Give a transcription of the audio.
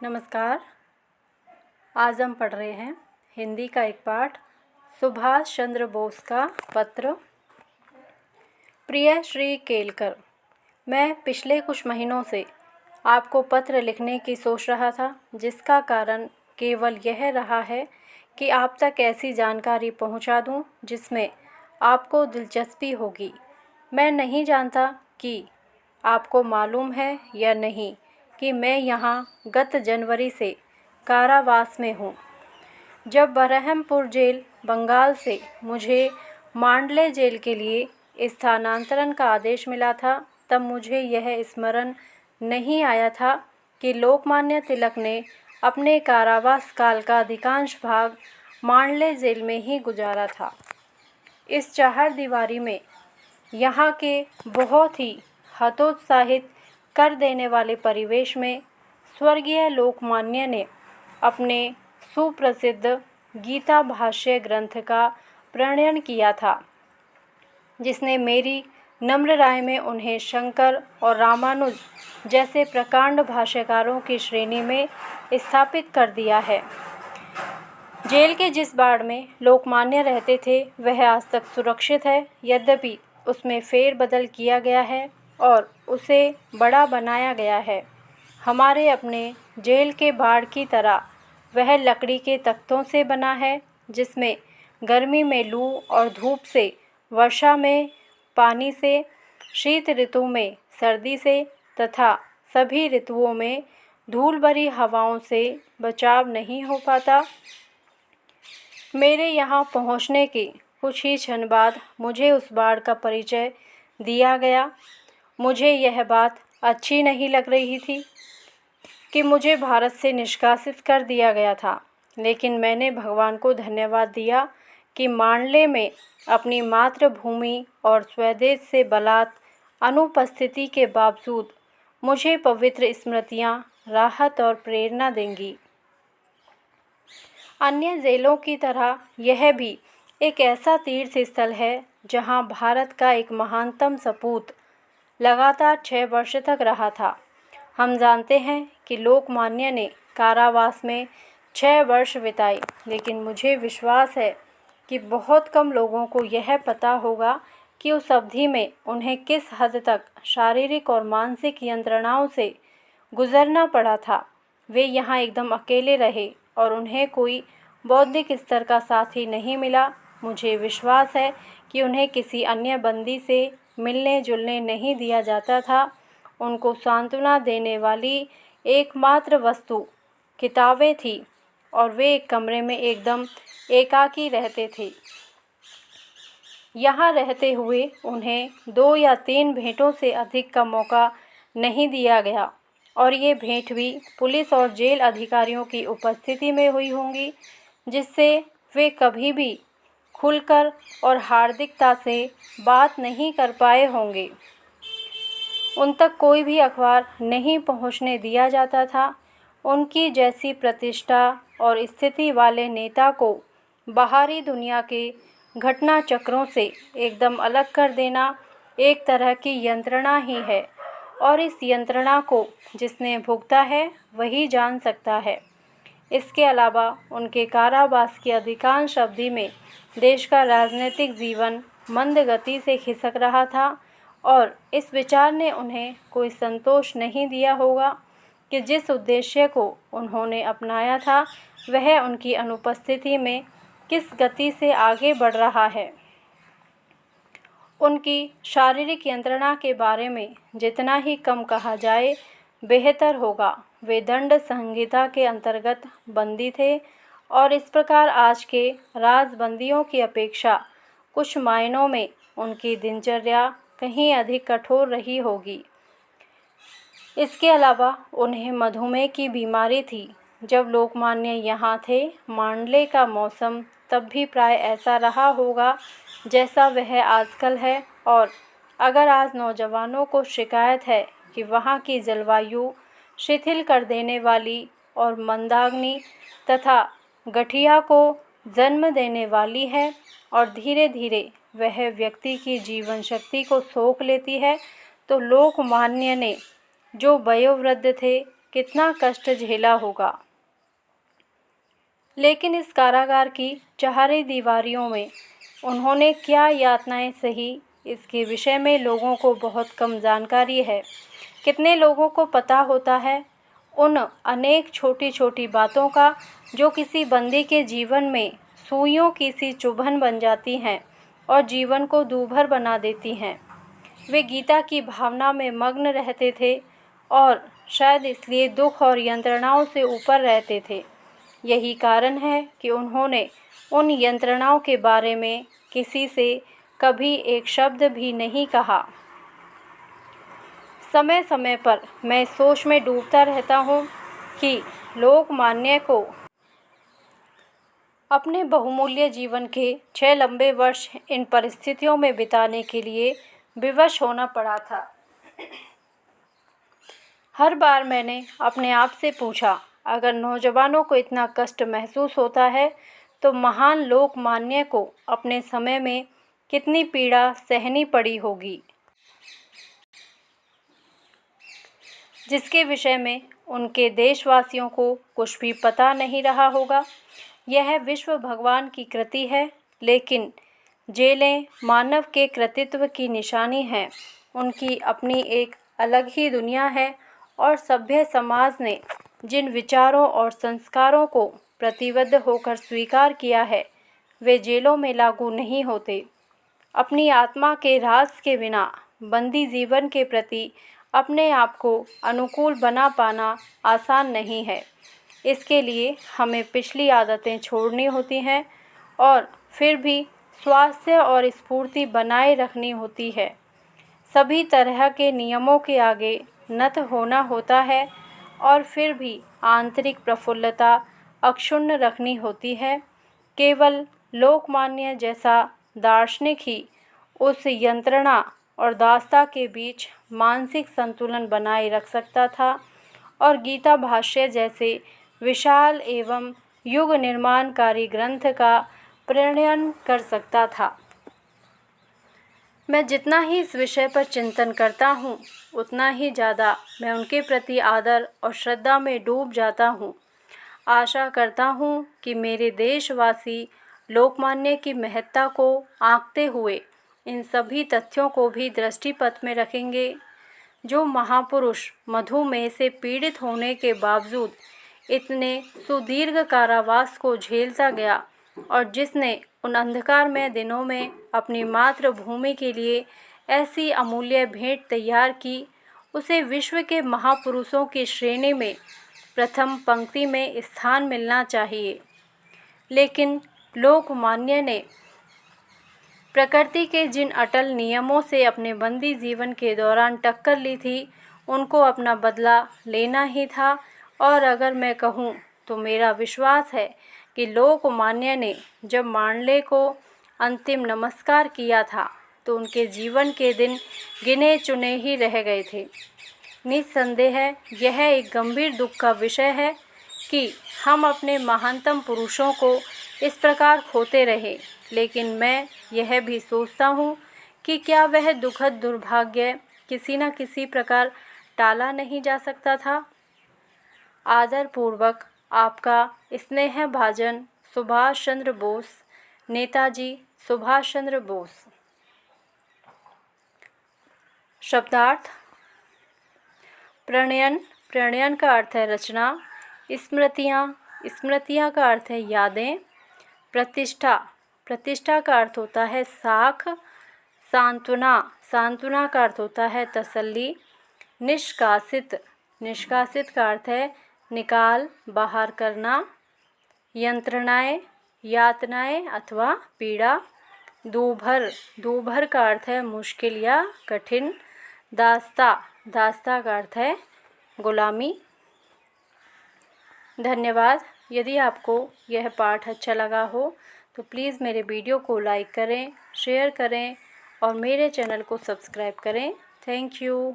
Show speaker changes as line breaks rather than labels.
नमस्कार। आज हम पढ़ रहे हैं हिंदी का एक पाठ, सुभाष चंद्र बोस का पत्र। प्रिय श्री केलकर, मैं पिछले कुछ महीनों से आपको पत्र लिखने की सोच रहा था, जिसका कारण केवल यह रहा है कि आप तक ऐसी जानकारी पहुंचा दूं जिसमें आपको दिलचस्पी होगी। मैं नहीं जानता कि आपको मालूम है या नहीं कि मैं यहाँ गत जनवरी से कारावास में हूँ। जब बरहमपुर जेल बंगाल से मुझे मांडले जेल के लिए स्थानांतरण का आदेश मिला था, तब मुझे यह स्मरण नहीं आया था कि लोकमान्य तिलक ने अपने कारावास काल का अधिकांश भाग मांडले जेल में ही गुजारा था। इस चारदीवारी में यहाँ के बहुत ही हतोत्साहित कर देने वाले परिवेश में स्वर्गीय लोकमान्य ने अपने सुप्रसिद्ध गीता भाष्य ग्रंथ का प्रणयन किया था, जिसने मेरी नम्र राय में उन्हें शंकर और रामानुज जैसे प्रकांड भाष्यकारों की श्रेणी में स्थापित कर दिया है। जेल के जिस बाड़ में लोकमान्य रहते थे वह आज तक सुरक्षित है, यद्यपि उसमें फेरबदल किया गया है और उसे बड़ा बनाया गया है। हमारे अपने जेल के बाड़ की तरह वह लकड़ी के तख्तों से बना है, जिसमें गर्मी में लू और धूप से, वर्षा में पानी से, शीत ऋतु में सर्दी से तथा सभी ऋतुओं में धूल भरी हवाओं से बचाव नहीं हो पाता। मेरे यहाँ पहुँचने के कुछ ही क्षण बाद मुझे उस बाड़ का परिचय दिया गया। मुझे यह बात अच्छी नहीं लग रही थी कि मुझे भारत से निष्कासित कर दिया गया था, लेकिन मैंने भगवान को धन्यवाद दिया कि मांडले में अपनी मातृभूमि और स्वदेश से बलात् अनुपस्थिति के बावजूद मुझे पवित्र स्मृतियाँ राहत और प्रेरणा देंगी। अन्य जेलों की तरह यह भी एक ऐसा तीर्थ स्थल है जहाँ भारत का एक महानतम सपूत लगातार 6 वर्ष तक रहा था। हम जानते हैं कि लोकमान्य ने कारावास में 6 वर्ष बिताए, लेकिन मुझे विश्वास है कि बहुत कम लोगों को यह पता होगा कि उस अवधि में उन्हें किस हद तक शारीरिक और मानसिक यंत्रणाओं से गुजरना पड़ा था। वे यहाँ एकदम अकेले रहे और उन्हें कोई बौद्धिक स्तर का साथी नहीं मिला। मुझे विश्वास है कि उन्हें किसी अन्य बंदी से मिलने जुलने नहीं दिया जाता था। उनको सांत्वना देने वाली एकमात्र वस्तु किताबें थी और वे एक कमरे में एकदम एकाकी रहते थे। यहाँ रहते हुए उन्हें 2 या 3 भेंटों से अधिक का मौका नहीं दिया गया, और ये भेंट भी पुलिस और जेल अधिकारियों की उपस्थिति में हुई होंगी, जिससे वे कभी भी खुलकर और हार्दिकता से बात नहीं कर पाए होंगे। उन तक कोई भी अखबार नहीं पहुंचने दिया जाता था। उनकी जैसी प्रतिष्ठा और स्थिति वाले नेता को बाहरी दुनिया के घटना चक्रों से एकदम अलग कर देना एक तरह की यंत्रणा ही है, और इस यंत्रणा को जिसने भुगता है वही जान सकता है। इसके अलावा उनके कारावास की अधिकांश अवधि में देश का राजनीतिक जीवन मंद गति से खिसक रहा था, और इस विचार ने उन्हें कोई संतोष नहीं दिया होगा कि जिस उद्देश्य को उन्होंने अपनाया था वह उनकी अनुपस्थिति में किस गति से आगे बढ़ रहा है। उनकी शारीरिक यंत्रणा के बारे में जितना ही कम कहा जाए बेहतर होगा। वे दंड संहिता के अंतर्गत बंदी थे, और इस प्रकार आज के राजबंदियों की अपेक्षा कुछ मायनों में उनकी दिनचर्या कहीं अधिक कठोर रही होगी। इसके अलावा उन्हें मधुमेह की बीमारी थी। जब लोकमान्य यहाँ थे, मांडले का मौसम तब भी प्राय ऐसा रहा होगा जैसा वह आजकल है, और अगर आज नौजवानों को शिकायत है कि वहाँ की जलवायु शिथिल कर देने वाली और मंदाग्नि तथा गठिया को जन्म देने वाली है, और धीरे धीरे वह व्यक्ति की जीवन शक्ति को सोख लेती है, तो लोकमान्य ने, जो वयोवृद्ध थे, कितना कष्ट झेला होगा। लेकिन इस कारागार की चारों दीवारों में उन्होंने क्या यातनाएं सही, इसके विषय में लोगों को बहुत कम जानकारी है। कितने लोगों को पता होता है उन अनेक छोटी छोटी बातों का जो किसी बंदी के जीवन में सुइयों की सी चुभन बन जाती हैं और जीवन को दूभर बना देती हैं। वे गीता की भावना में मग्न रहते थे और शायद इसलिए दुख और यंत्रणाओं से ऊपर रहते थे। यही कारण है कि उन्होंने उन यंत्रणाओं के बारे में किसी से कभी एक शब्द भी नहीं कहा। समय समय पर मैं सोच में डूबता रहता हूँ कि लोकमान्य को अपने बहुमूल्य जीवन के 6 लंबे वर्ष इन परिस्थितियों में बिताने के लिए विवश होना पड़ा था। हर बार मैंने अपने आप से पूछा, अगर नौजवानों को इतना कष्ट महसूस होता है तो महान लोकमान्य को अपने समय में कितनी पीड़ा सहनी पड़ी होगी, जिसके विषय में उनके देशवासियों को कुछ भी पता नहीं रहा होगा। यह विश्व भगवान की कृति है, लेकिन जेलें मानव के कृतित्व की निशानी हैं। उनकी अपनी एक अलग ही दुनिया है और सभ्य समाज ने जिन विचारों और संस्कारों को प्रतिबद्ध होकर स्वीकार किया है वे जेलों में लागू नहीं होते। अपनी आत्मा के राज के बिना बंदी जीवन के प्रति अपने आप को अनुकूल बना पाना आसान नहीं है। इसके लिए हमें पिछली आदतें छोड़नी होती हैं और फिर भी स्वास्थ्य और स्फूर्ति बनाए रखनी होती है। सभी तरह के नियमों के आगे नत होना होता है और फिर भी आंतरिक प्रफुल्लता अक्षुण्ण रखनी होती है। केवल लोकमान्य जैसा दार्शनिक ही उस यंत्रणा और दास्ता के बीच मानसिक संतुलन बनाए रख सकता था और गीता भाष्य जैसे विशाल एवं युग निर्माणकारी ग्रंथ का प्रणयन कर सकता था। मैं जितना ही इस विषय पर चिंतन करता हूँ उतना ही ज़्यादा मैं उनके प्रति आदर और श्रद्धा में डूब जाता हूँ। आशा करता हूँ कि मेरे देशवासी लोकमान्य की महत्ता को आंकते हुए इन सभी तथ्यों को भी दृष्टिपथ में रखेंगे। जो महापुरुष मधुमेह से पीड़ित होने के बावजूद इतने सुदीर्घ कारावास को झेलता गया और जिसने उन अंधकारमय दिनों में अपनी मातृभूमि के लिए ऐसी अमूल्य भेंट तैयार की, उसे विश्व के महापुरुषों की श्रेणी में प्रथम पंक्ति में स्थान मिलना चाहिए। लेकिन लोकमान्य ने प्रकृति के जिन अटल नियमों से अपने बंदी जीवन के दौरान टक्कर ली थी, उनको अपना बदला लेना ही था। और अगर मैं कहूँ तो मेरा विश्वास है कि लोकमान्य ने जब मांडले को अंतिम नमस्कार किया था तो उनके जीवन के दिन गिने चुने ही रह गए थे। निस्संदेह यह एक गंभीर दुख का विषय है कि हम अपने महानतम पुरुषों को इस प्रकार खोते रहे, लेकिन मैं यह भी सोचता हूँ कि क्या वह दुखद दुर्भाग्य किसी न किसी प्रकार टाला नहीं जा सकता था। आदरपूर्वक आपका स्नेहभाजन सुभाष चंद्र बोस, नेताजी सुभाष चंद्र बोस। शब्दार्थ: प्रणयन, प्रणयन का अर्थ है रचना। स्मृतियाँ, स्मृतियाँ का अर्थ है यादें। प्रतिष्ठा, प्रतिष्ठा का अर्थ होता है साख। सांत्वना, सांत्वना का अर्थ होता है तसल्ली। निष्कासित, निष्कासित का अर्थ है निकाल, बाहर करना। यंत्रणाएं, यातनाएं अथवा पीड़ा। दूभर, दूभर का अर्थ है मुश्किल या कठिन। दास्ता, दास्ता का अर्थ है गुलामी। धन्यवाद। यदि आपको यह पाठ अच्छा लगा हो तो प्लीज़ मेरे वीडियो को लाइक करें, शेयर करें और मेरे चैनल को सब्सक्राइब करें। Thank you.